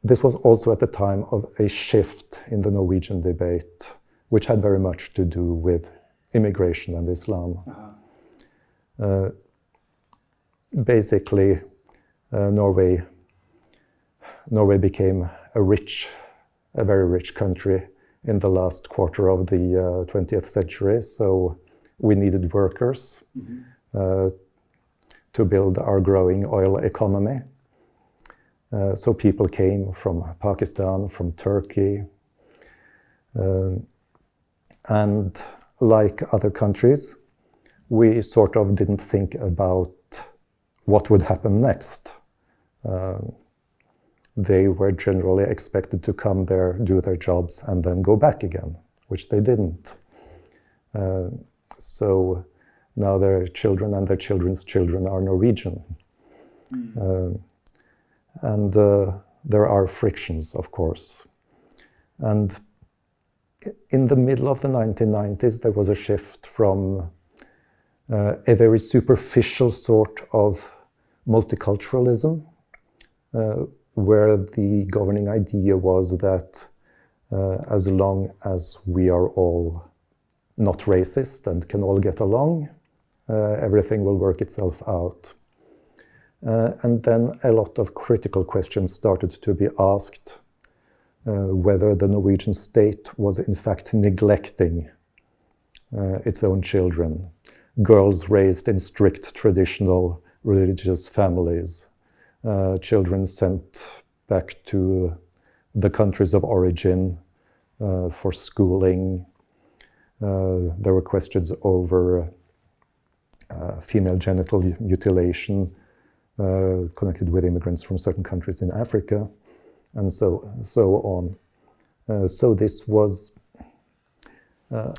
this was also at the time of a shift in the Norwegian debate, which had very much to do with immigration and Islam. Basically, Norway became a very rich country in the last quarter of the 20th century. So we needed workers to build our growing oil economy. So people came from Pakistan, from Turkey, and like other countries, we sort of didn't think about what would happen next. They were generally expected to come there, do their jobs, and then go back again, which they didn't. So now their children and their children's children are Norwegian. And there are frictions, of course. And in the middle of the 1990s, there was a shift from a very superficial sort of multiculturalism, where the governing idea was that as long as we are all not racist and can all get along, everything will work itself out. And then a lot of critical questions started to be asked, whether the Norwegian state was in fact neglecting its own children, girls raised in strict traditional religious families, children sent back to the countries of origin for schooling. There were questions over female genital mutilation connected with immigrants from certain countries in Africa, and so on. So this was...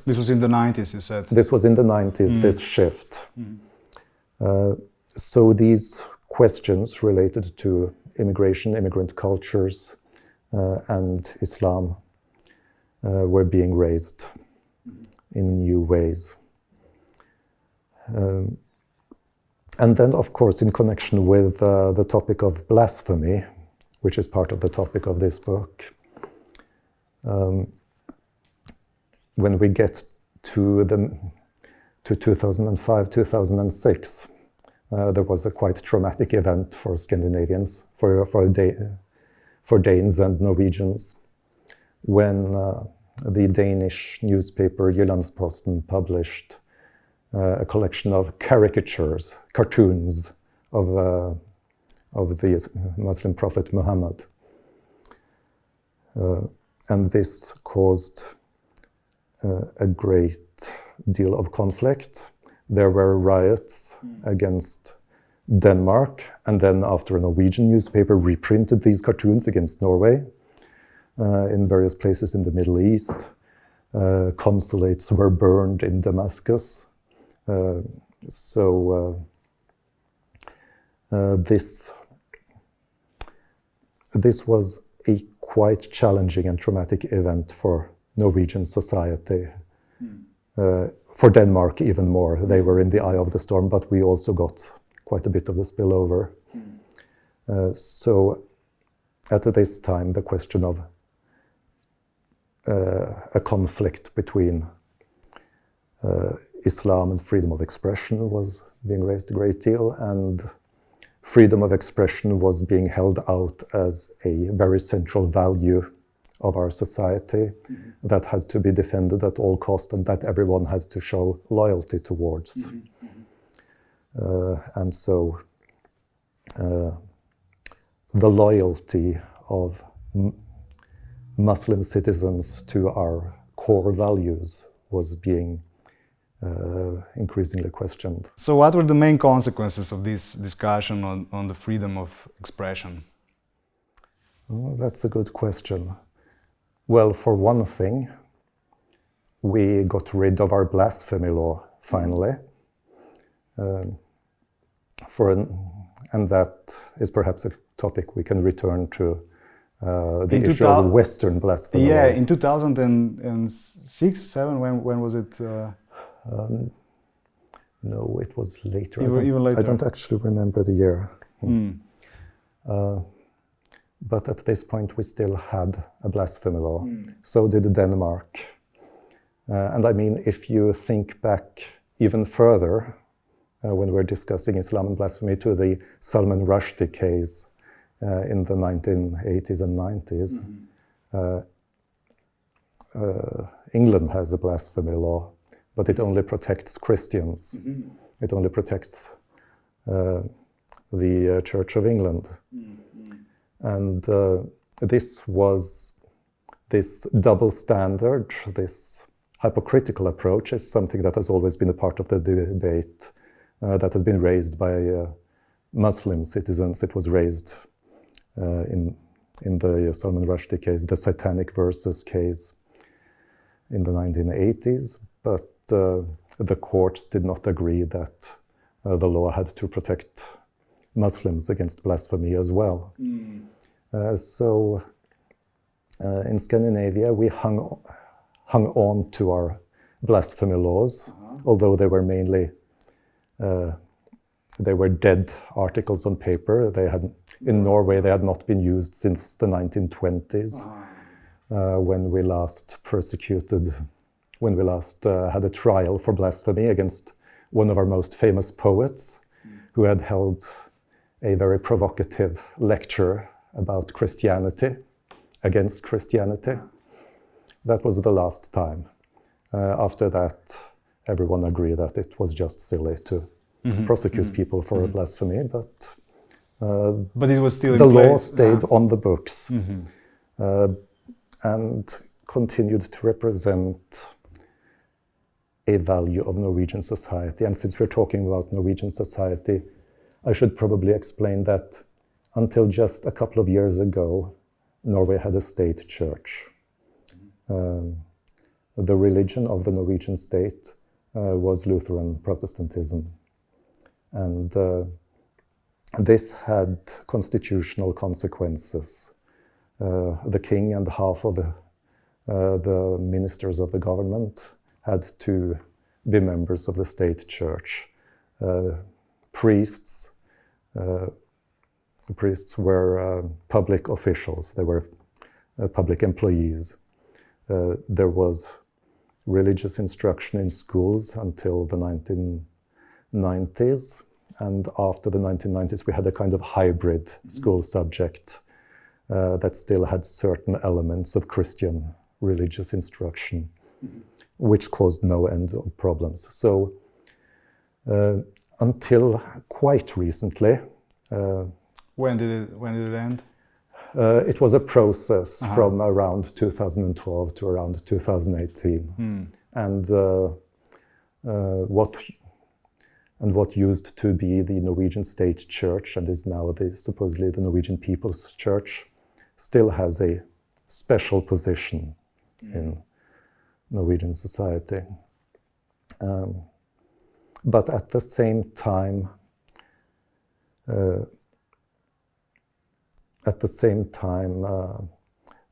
this was in the 90s, you said? This was in the 90s, this shift. So these questions related to immigration, immigrant cultures, and Islam were being raised in new ways. And then, of course, in connection with the topic of blasphemy, which is part of the topic of this book, when we get to 2005, 2006, there was a quite traumatic event for Scandinavians, for Danes and Norwegians, when the Danish newspaper Jyllandsposten published a collection of caricatures, cartoons of the Muslim prophet Muhammad. And this caused a great deal of conflict. There were riots against Denmark, and then after a Norwegian newspaper reprinted these cartoons against Norway in various places in the Middle East. Consulates were burned in Damascus. This was a quite challenging and traumatic event for Norwegian society. For Denmark even more. They were in the eye of the storm, but we also got quite a bit of the spillover. So at this time, the question of a conflict between Islam and freedom of expression was being raised a great deal, and freedom of expression was being held out as a very central value of our society that had to be defended at all costs and that everyone had to show loyalty towards. And so the loyalty of Muslim citizens to our core values was being increasingly questioned. So what were the main consequences of this discussion on the freedom of expression? Oh, that's a good question. Well, for one thing, we got rid of our blasphemy law, finally. And that is perhaps a topic we can return to, the issue of Western blasphemy laws. Yeah, in 2006, 7, when was it? No, it was later. Even later. I don't actually remember the year. But at this point, we still had a blasphemy law. So did Denmark. And I mean, if you think back even further, when we're discussing Islam and blasphemy, to the Salman Rushdie case in the 1980s and 90s, England has a blasphemy law, but it only protects Christians. It only protects the Church of England. And this double standard, this hypocritical approach, is something that has always been a part of the debate that has been raised by Muslim citizens. It was raised in the Salman Rushdie case, the Satanic Verses case in the 1980s, but the courts did not agree that the law had to protect Muslims against blasphemy as well. So in Scandinavia, we hung on to our blasphemy laws, although they were mainly they were dead articles on paper. In Norway, they had not been used since the 1920s, when we last had a trial for blasphemy against one of our most famous poets, who had held a very provocative lecture about Christianity, against Christianity. That was the last time. After that, everyone agreed that it was just silly to prosecute people for blasphemy, but it was still the in law place. stayed on the books and continued to represent a value of Norwegian society. And since we're talking about Norwegian society, I should probably explain that until just a couple of years ago, Norway had a state church. The religion of the Norwegian state was Lutheran Protestantism. And this had constitutional consequences. The king and half of the ministers of the government had to be members of the state church. Priests were public officials. They were public employees. There was religious instruction in schools until the 1990s. And after the 1990s, we had a kind of hybrid school subject that still had certain elements of Christian religious instruction, which caused no end of problems. So until quite recently. When did it end? It was a process from around 2012 to around 2018. And what used to be the Norwegian State Church and is now supposedly the Norwegian People's Church still has a special position in Norwegian society. But at the same time,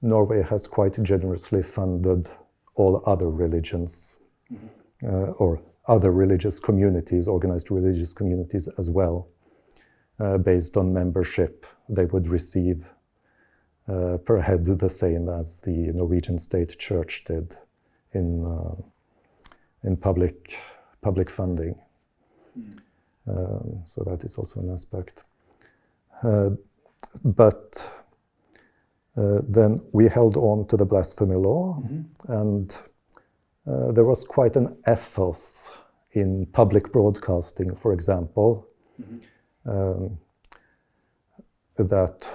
Norway has quite generously funded all other religions, or other religious communities, organized religious communities as well. Based on membership, they would receive per head the same as the Norwegian State Church did in public funding. So that is also an aspect. But then we held on to the blasphemy law, and there was quite an ethos in public broadcasting, for example, that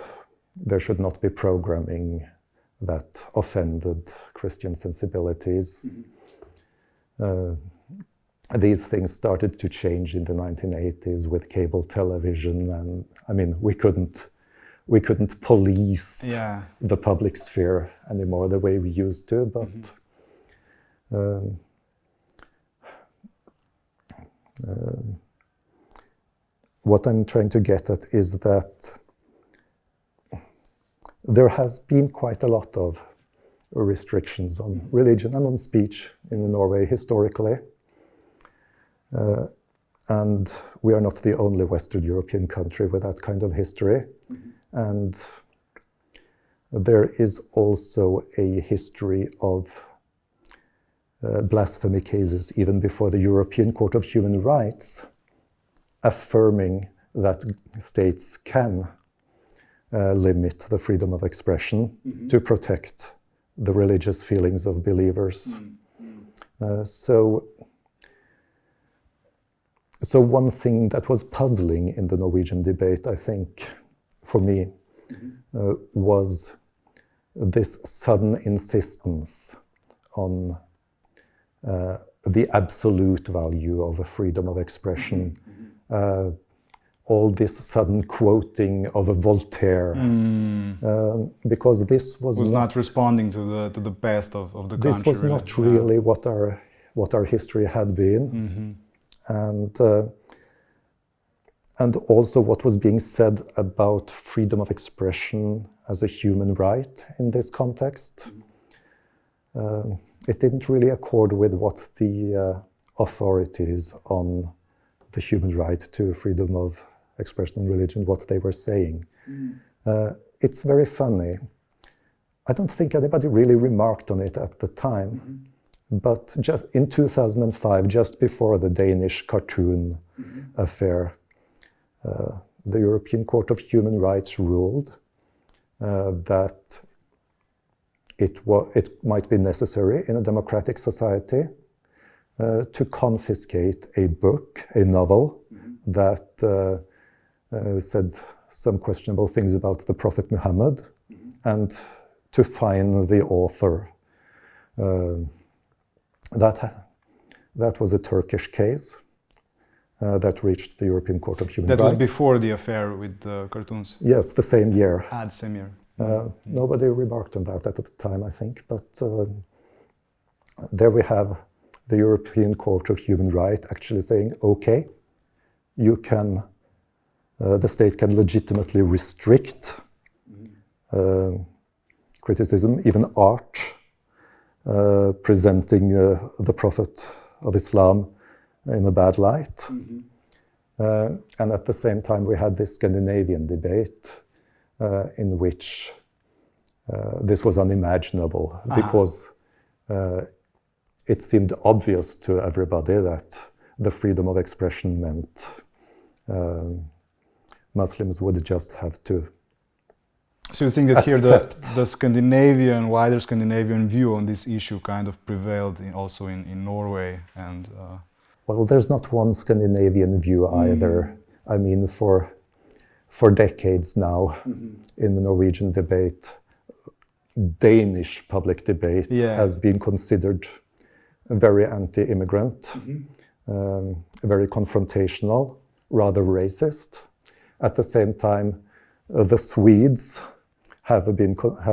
there should not be programming that offended Christian sensibilities. These things started to change in the 1980s with cable television, and I mean, we couldn't police the public sphere anymore the way we used to, but what I'm trying to get at is that there has been quite a lot of restrictions on religion and on speech in Norway historically. And we are not the only Western European country with that kind of history. And there is also a history of blasphemy cases even before the European Court of Human Rights, affirming that states can limit the freedom of expression to protect the religious feelings of believers. So one thing that was puzzling in the Norwegian debate, I think, for me, was this sudden insistence on the absolute value of a freedom of expression. All this sudden quoting of a Voltaire, because this was not responding to the best of the country. This was not really what our history had been, and also what was being said about freedom of expression as a human right in this context. It didn't really accord with what the authorities on the human right to freedom of expression and religion, what they were saying. It's very funny. I don't think anybody really remarked on it at the time, but just in 2005, just before the Danish cartoon affair, the European Court of Human Rights ruled that it might be necessary in a democratic society to confiscate a book, a novel, that said some questionable things about the Prophet Muhammad, and to fine the author. That was a Turkish case that reached the European Court of Human Rights. That was before the affair with the cartoons? Yes, the same year. The same year. Nobody remarked on that at the time, I think, but there we have the European Court of Human Rights actually saying, okay, you can, the state can legitimately restrict criticism, even art, presenting the Prophet of Islam in a bad light. And at the same time, we had this Scandinavian debate in which this was unimaginable, because it seemed obvious to everybody that the freedom of expression meant Muslims would just have to So you think that here the Scandinavian, wider Scandinavian view on this issue kind of prevailed also in Norway and... Well, there's not one Scandinavian view either. I mean, for decades now, in the Norwegian debate, Danish public debate has been considered very anti-immigrant, very confrontational, rather racist. At the same time, the Swedes have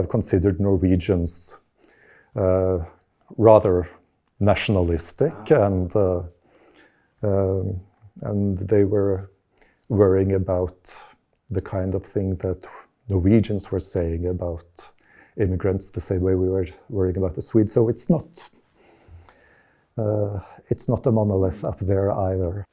considered Norwegians rather nationalistic, and they were worrying about the kind of thing that Norwegians were saying about immigrants, the same way we were worrying about the Swedes. So it's not a monolith up there either.